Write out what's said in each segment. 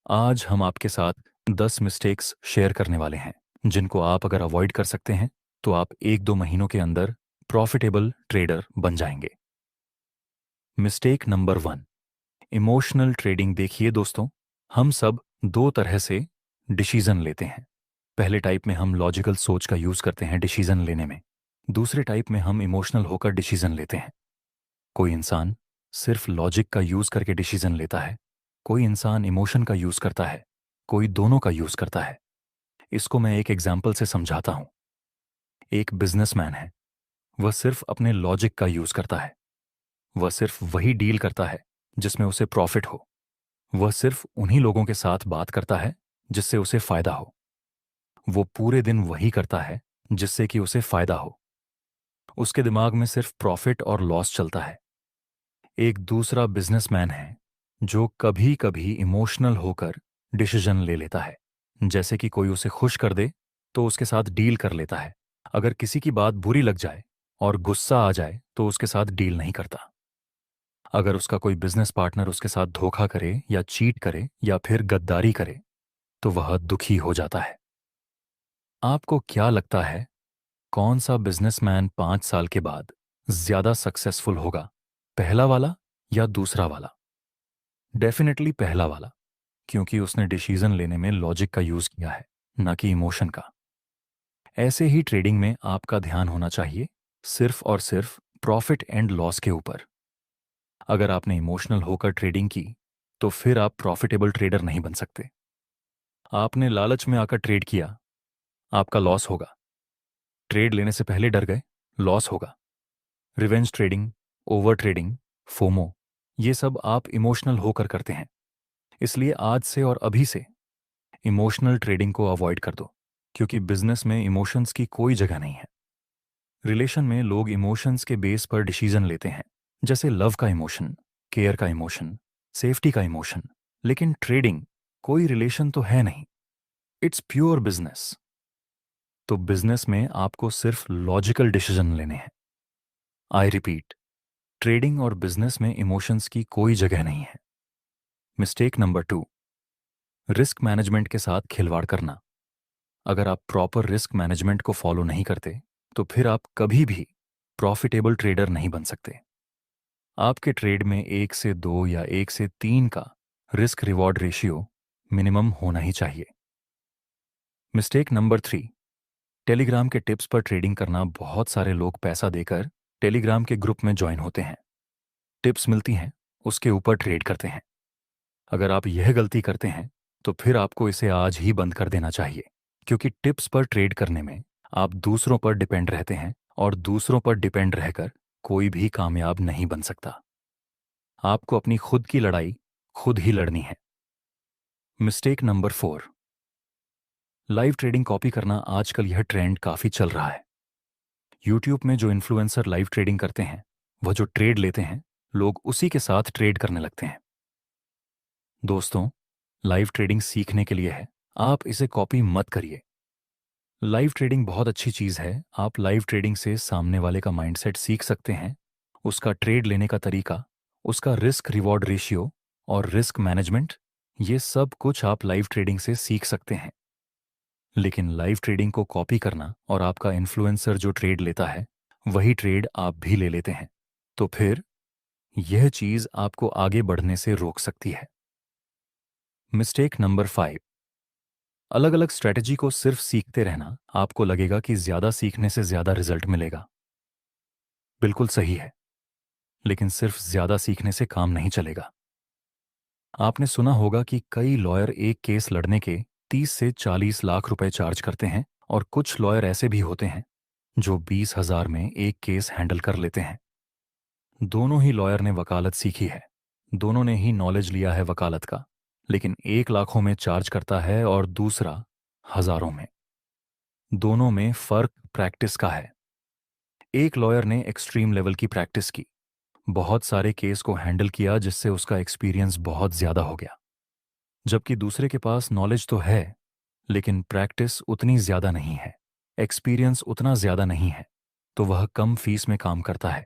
आज हम आपके साथ 10 मिस्टेक्स शेयर करने वाले हैं जिनको आप अगर अवॉइड कर सकते हैं तो आप 1-2 महीनों के अंदर प्रॉफिटेबल ट्रेडर बन जाएंगे। Mistake number 1, emotional trading. देखिए दोस्तों, हम सब दो तरह से डिसीजन लेते हैं। पहले टाइप में हम लॉजिकल सोच का यूज करते हैं डिसीजन लेने में। दूसरे टाइप में हम इमोशनल होकर डिसीजन लेते हैं। कोई इंसान सिर्फ लॉजिक का यूज करके डिसीजन लेता है, कोई इंसान इमोशन का यूज करता है, कोई दोनों का यूज करता है। इसको मैं एक एग्जाम्पल से समझाता हूं। एक बिजनेसमैन है, वह सिर्फ अपने लॉजिक का यूज करता है। वह सिर्फ वही डील करता है जिसमें उसे प्रॉफिट हो। वह सिर्फ उन्हीं लोगों के साथ बात करता है जिससे उसे फायदा हो। वो पूरे दिन वही करता है जिससे कि उसे फायदा हो। उसके दिमाग में सिर्फ प्रॉफिट और लॉस चलता है। एक दूसरा बिजनेसमैन है जो कभी कभी इमोशनल होकर डिसीजन ले लेता है। जैसे कि कोई उसे खुश कर दे तो उसके साथ डील कर लेता है। अगर किसी की बात बुरी लग जाए और गुस्सा आ जाए तो उसके साथ डील नहीं करता। अगर उसका कोई बिजनेस पार्टनर उसके साथ धोखा करे या चीट करे या फिर गद्दारी करे तो वह दुखी हो जाता है। आपको क्या लगता है, कौन सा बिजनेसमैन 5 साल के बाद ज्यादा सक्सेसफुल होगा, पहला वाला या दूसरा वाला? डेफिनेटली पहला वाला, क्योंकि उसने डिसीजन लेने में लॉजिक का यूज किया है, ना कि इमोशन का। ऐसे ही ट्रेडिंग में आपका ध्यान होना चाहिए सिर्फ और सिर्फ प्रॉफिट एंड लॉस के ऊपर। अगर आपने इमोशनल होकर ट्रेडिंग की तो फिर आप प्रॉफिटेबल ट्रेडर नहीं बन सकते। आपने लालच में आकर ट्रेड किया, आपका लॉस होगा। ट्रेड लेने से पहले डर गए, लॉस होगा। Revenge trading, over trading, FOMO, ये सब आप इमोशनल होकर करते हैं। इसलिए आज से और अभी से इमोशनल ट्रेडिंग को अवॉइड कर दो, क्योंकि बिजनेस में इमोशंस की कोई जगह नहीं है। रिलेशन में लोग इमोशंस के बेस पर डिसीजन लेते हैं, जैसे लव का इमोशन, केयर का इमोशन, सेफ्टी का इमोशन। लेकिन ट्रेडिंग कोई रिलेशन तो है नहीं, इट्स प्योर बिजनेस। तो बिजनेस में आपको सिर्फ लॉजिकल डिसीजन लेने हैं। आई रिपीट, ट्रेडिंग और बिजनेस में इमोशंस की कोई जगह नहीं है। मिस्टेक नंबर 2, रिस्क मैनेजमेंट के साथ खिलवाड़ करना। अगर आप प्रॉपर रिस्क मैनेजमेंट को फॉलो नहीं करते तो फिर आप कभी भी प्रॉफिटेबल ट्रेडर नहीं बन सकते। आपके ट्रेड में 1 से 2 या 1 से 3 का रिस्क रिवॉर्ड रेशियो मिनिमम होना ही चाहिए। मिस्टेक नंबर 3, टेलीग्राम के टिप्स पर ट्रेडिंग करना। बहुत सारे लोग पैसा देकर टेलीग्राम के ग्रुप में ज्वाइन होते हैं, टिप्स मिलती हैं, उसके ऊपर ट्रेड करते हैं। अगर आप यह गलती करते हैं तो फिर आपको इसे आज ही बंद कर देना चाहिए, क्योंकि टिप्स पर ट्रेड करने में आप दूसरों पर डिपेंड रहते हैं और दूसरों पर डिपेंड रहकर कोई भी कामयाब नहीं बन सकता। आपको अपनी खुद की लड़ाई खुद ही लड़नी है। Mistake number 4, live trading copy करना। आजकल यह ट्रेंड काफी चल रहा है। यूट्यूब में जो इन्फ्लुएंसर लाइव ट्रेडिंग करते हैं, वह जो ट्रेड लेते हैं, लोग उसी के साथ ट्रेड करने लगते हैं। दोस्तों, लाइव ट्रेडिंग सीखने के लिए है, आप इसे कॉपी मत करिए। लाइव ट्रेडिंग बहुत अच्छी चीज है। आप लाइव ट्रेडिंग से सामने वाले का माइंडसेट सीख सकते हैं, उसका ट्रेड लेने का तरीका, उसका रिस्क रिवॉर्ड रेशियो और रिस्क मैनेजमेंट, ये सब कुछ आप लाइव ट्रेडिंग से सीख सकते हैं। लेकिन लाइव ट्रेडिंग को कॉपी करना और आपका इन्फ्लुएंसर जो ट्रेड लेता है वही ट्रेड आप भी ले लेते हैं, तो फिर यह चीज आपको आगे बढ़ने से रोक सकती है। मिस्टेक नंबर 5, अलग अलग स्ट्रेटजी को सिर्फ सीखते रहना। आपको लगेगा कि ज्यादा सीखने से ज्यादा रिजल्ट मिलेगा। बिल्कुल सही है, लेकिन सिर्फ ज्यादा सीखने से काम नहीं चलेगा। आपने सुना होगा कि कई लॉयर एक केस लड़ने के 30 से 40 लाख रुपए चार्ज करते हैं, और कुछ लॉयर ऐसे भी होते हैं जो 20,000 में एक केस हैंडल कर लेते हैं। दोनों ही लॉयर ने वकालत सीखी है, दोनों ने ही नॉलेज लिया है वकालत का, लेकिन एक लाखों में चार्ज करता है और दूसरा हजारों में। दोनों में फर्क प्रैक्टिस का है। एक लॉयर ने एक्सट्रीम लेवल की प्रैक्टिस की, बहुत सारे केस को हैंडल किया जिससे उसका एक्सपीरियंस बहुत ज्यादा हो गया, जबकि दूसरे के पास नॉलेज तो है लेकिन प्रैक्टिस उतनी ज्यादा नहीं है, एक्सपीरियंस उतना ज्यादा नहीं है, तो वह कम फीस में काम करता है।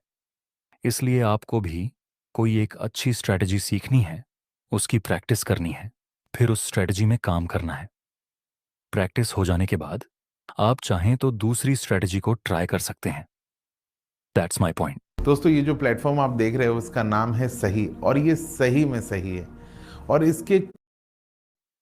इसलिए आपको भी कोई एक अच्छी स्ट्रैटेजी सीखनी है, उसकी प्रैक्टिस करनी है, फिर उस स्ट्रेटजी में काम करना है। प्रैक्टिस हो जाने के बाद आप चाहें तो दूसरी स्ट्रेटजी को ट्राई कर सकते हैं। That's my point. दोस्तों, ये जो प्लेटफॉर्म आप देख रहे हो उसका नाम है सही, और ये सही में सही है। और इसके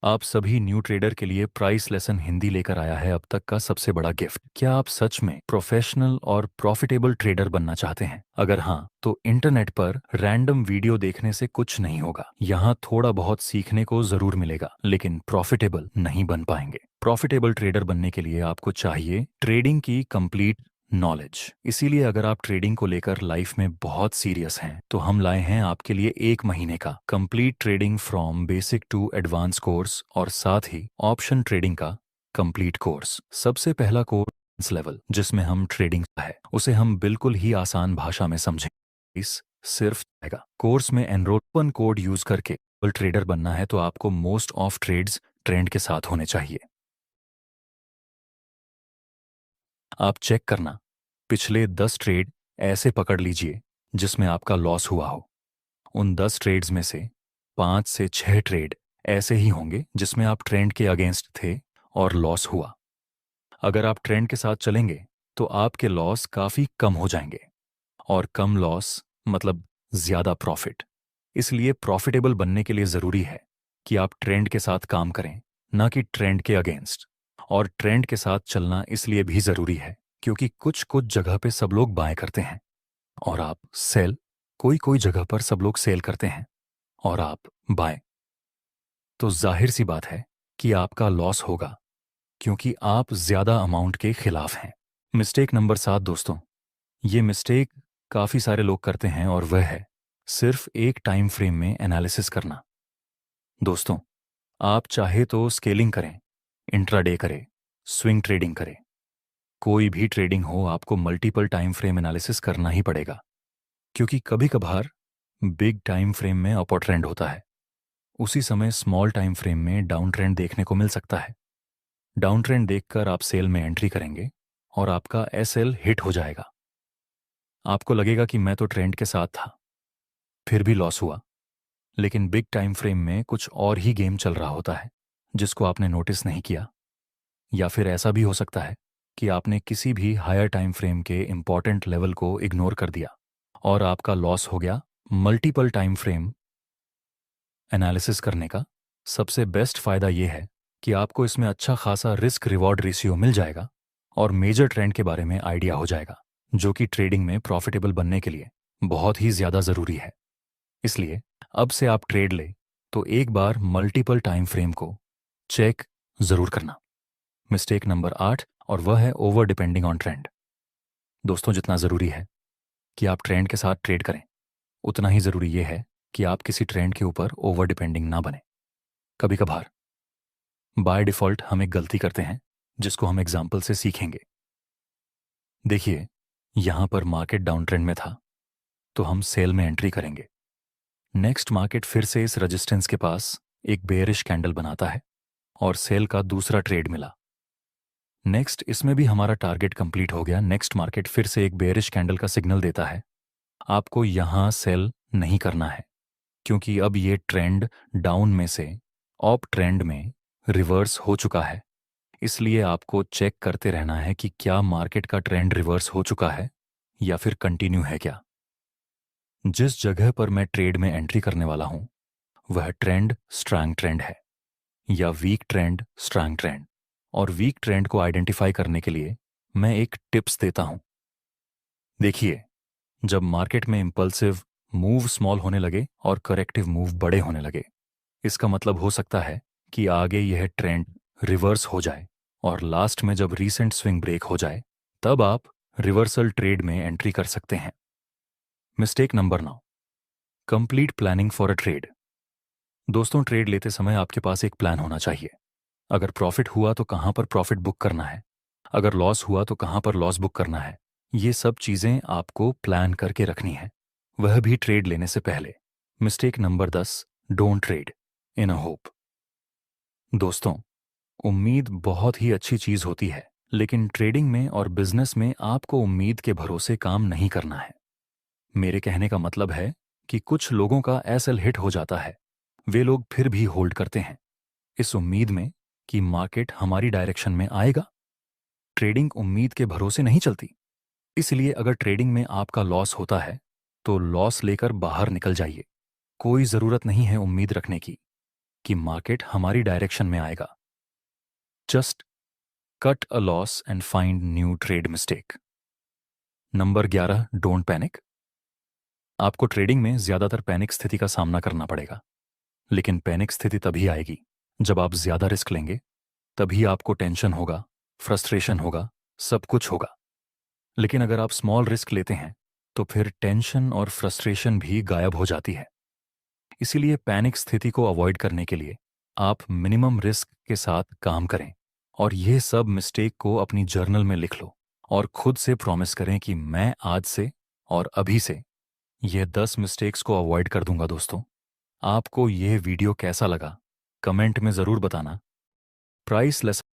आप सभी न्यू ट्रेडर के लिए प्राइस लेसन हिंदी लेकर आया है अब तक का सबसे बड़ा गिफ्ट। क्या आप सच में प्रोफेशनल और प्रॉफिटेबल ट्रेडर बनना चाहते हैं? अगर हाँ, तो इंटरनेट पर रैंडम वीडियो देखने से कुछ नहीं होगा। यहाँ थोड़ा बहुत सीखने को जरूर मिलेगा, लेकिन प्रॉफिटेबल नहीं बन पाएंगे। प्रॉफिटेबल ट्रेडर बनने के लिए आपको चाहिए ट्रेडिंग की कंप्लीट नॉलेज। इसीलिए अगर आप ट्रेडिंग को लेकर लाइफ में बहुत सीरियस हैं, तो हम लाए हैं आपके लिए 1 महीने का complete trading from basic to advance course और साथ ही ऑप्शन ट्रेडिंग का कंप्लीट कोर्स। सबसे पहला कोर्स लेवल जिसमें हम ट्रेडिंग है उसे हम बिल्कुल ही आसान भाषा में समझेंगे। इस सिर्फ आएगा। कोर्स में एनरोलमेंट कोड यूज करके ट्रेडर बनना है तो आपको मोस्ट ऑफ ट्रेड्स ट्रेंड के साथ होने चाहिए। आप चेक करना, पिछले 10 ट्रेड ऐसे पकड़ लीजिए जिसमें आपका लॉस हुआ हो। उन 10 ट्रेड्स में से 5 से 6 ट्रेड ऐसे ही होंगे जिसमें आप ट्रेंड के अगेंस्ट थे और लॉस हुआ। अगर आप ट्रेंड के साथ चलेंगे तो आपके लॉस काफी कम हो जाएंगे, और कम लॉस मतलब ज्यादा प्रॉफिट। इसलिए प्रॉफिटेबल बनने के लिए जरूरी है कि आप ट्रेंड के साथ काम करें, ना कि ट्रेंड के अगेंस्ट। और ट्रेंड के साथ चलना इसलिए भी जरूरी है क्योंकि कुछ कुछ जगह पे सब लोग बाय करते हैं और आप सेल, कोई कोई जगह पर सब लोग सेल करते हैं और आप बाय। तो जाहिर सी बात है कि आपका लॉस होगा क्योंकि आप ज्यादा अमाउंट के खिलाफ हैं। मिस्टेक नंबर 7 दोस्तों, ये मिस्टेक काफी सारे लोग करते हैं और वह है सिर्फ एक टाइम फ्रेम में एनालिसिस करना। दोस्तों, आप चाहे तो स्केलिंग करें, इंट्राडे करें, स्विंग ट्रेडिंग करें, कोई भी ट्रेडिंग हो आपको मल्टीपल टाइम फ्रेम एनालिसिस करना ही पड़ेगा, क्योंकि कभी कभार बिग टाइम फ्रेम में अपर ट्रेंड होता है, उसी समय स्मॉल टाइम फ्रेम में डाउन ट्रेंड देखने को मिल सकता है। डाउन ट्रेंड देखकर आप सेल में एंट्री करेंगे और आपका एसएल हिट हो जाएगा। आपको लगेगा कि मैं तो ट्रेंड के साथ था, फिर भी लॉस हुआ। लेकिन बिग टाइम फ्रेम में कुछ और ही गेम चल रहा होता है जिसको आपने नोटिस नहीं किया। या फिर ऐसा भी हो सकता है कि आपने किसी भी हायर टाइम फ्रेम के इंपॉर्टेंट लेवल को इग्नोर कर दिया और आपका लॉस हो गया। मल्टीपल टाइम फ्रेम एनालिसिस करने का सबसे बेस्ट फायदा यह है कि आपको इसमें अच्छा खासा रिस्क रिवॉर्ड रेशियो मिल जाएगा और मेजर ट्रेंड के बारे में आइडिया हो जाएगा, जो कि ट्रेडिंग में प्रॉफिटेबल बनने के लिए बहुत ही ज्यादा जरूरी है। इसलिए अब से आप ट्रेड ले तो एक बार मल्टीपल टाइम फ्रेम को चेक जरूर करना। मिस्टेक नंबर 8, और वह है ओवर डिपेंडिंग ऑन ट्रेंड। दोस्तों, जितना जरूरी है कि आप ट्रेंड के साथ ट्रेड करें, उतना ही जरूरी यह है कि आप किसी ट्रेंड के ऊपर ओवर डिपेंडिंग ना बने। कभी कभार बाय डिफॉल्ट हम एक गलती करते हैं जिसको हम एग्जाम्पल से सीखेंगे। देखिए, यहां पर मार्केट डाउन ट्रेंड में था तो हम सेल में एंट्री करेंगे। नेक्स्ट मार्केट फिर से इस रेजिस्टेंस के पास एक बेयरिश कैंडल बनाता है और सेल का दूसरा ट्रेड मिला। नेक्स्ट इसमें भी हमारा टारगेट कंप्लीट हो गया। नेक्स्ट मार्केट फिर से एक बेयरिश कैंडल का सिग्नल देता है। आपको यहां सेल नहीं करना है क्योंकि अब ये ट्रेंड डाउन में से अप ट्रेंड में रिवर्स हो चुका है। इसलिए आपको चेक करते रहना है कि क्या मार्केट का ट्रेंड रिवर्स हो चुका है या फिर कंटिन्यू है क्या। जिस जगह पर मैं ट्रेड में एंट्री करने वाला हूं वह ट्रेंड स्ट्रांग ट्रेंड है या वीक ट्रेंड स्ट्रांग ट्रेंड। और वीक ट्रेंड को आइडेंटिफाई करने के लिए मैं एक टिप्स देता हूं। देखिए, जब मार्केट में इंपल्सिव मूव स्मॉल होने लगे और करेक्टिव मूव बड़े होने लगे, इसका मतलब हो सकता है कि आगे यह ट्रेंड रिवर्स हो जाए और लास्ट में जब रीसेंट स्विंग ब्रेक हो जाए तब आप रिवर्सल ट्रेड में एंट्री कर सकते हैं। Mistake number 9, complete planning for a trade. दोस्तों, ट्रेड लेते समय आपके पास एक प्लान होना चाहिए। अगर प्रॉफिट हुआ तो कहां पर प्रॉफिट बुक करना है, अगर लॉस हुआ तो कहां पर लॉस बुक करना है। ये सब चीजें आपको प्लान करके रखनी है, वह भी ट्रेड लेने से पहले। Mistake number 10, don't trade in a hope. दोस्तों, उम्मीद बहुत ही अच्छी चीज होती है, लेकिन ट्रेडिंग में और बिजनेस में आपको उम्मीद के भरोसे काम नहीं करना है। मेरे कहने का मतलब है कि कुछ लोगों का एसएल हिट हो जाता है, वे लोग फिर भी होल्ड करते हैं। इस उम्मीद में कि मार्केट हमारी डायरेक्शन में आएगा। ट्रेडिंग उम्मीद के भरोसे नहीं चलती। इसलिए अगर ट्रेडिंग में आपका लॉस होता है तो लॉस लेकर बाहर निकल जाइए। कोई ज़रूरत नहीं है उम्मीद रखने की कि मार्केट हमारी डायरेक्शन में आएगा। Just cut a loss and find new trade mistake. Number 11, don't panic. आपको ट्रेडिंग में ज्यादातर पैनिक स्थिति का सामना करना पड़ेगा, लेकिन पैनिक स्थिति तभी आएगी जब आप ज्यादा रिस्क लेंगे। तभी आपको टेंशन होगा, फ्रस्ट्रेशन होगा, सब कुछ होगा। लेकिन अगर आप स्मॉल रिस्क लेते हैं तो फिर टेंशन और फ्रस्ट्रेशन भी गायब हो जाती है। इसीलिए पैनिक स्थिति को अवॉइड करने के लिए आप मिनिमम रिस्क के साथ काम करें और यह सब मिस्टेक को अपनी जर्नल में लिख लो और खुद से प्रॉमिस करें कि मैं आज से और अभी से यह 10 मिस्टेक्स को अवॉइड कर दूंगा। दोस्तों, आपको यह वीडियो कैसा लगा कमेंट में ज़रूर बताना। Price less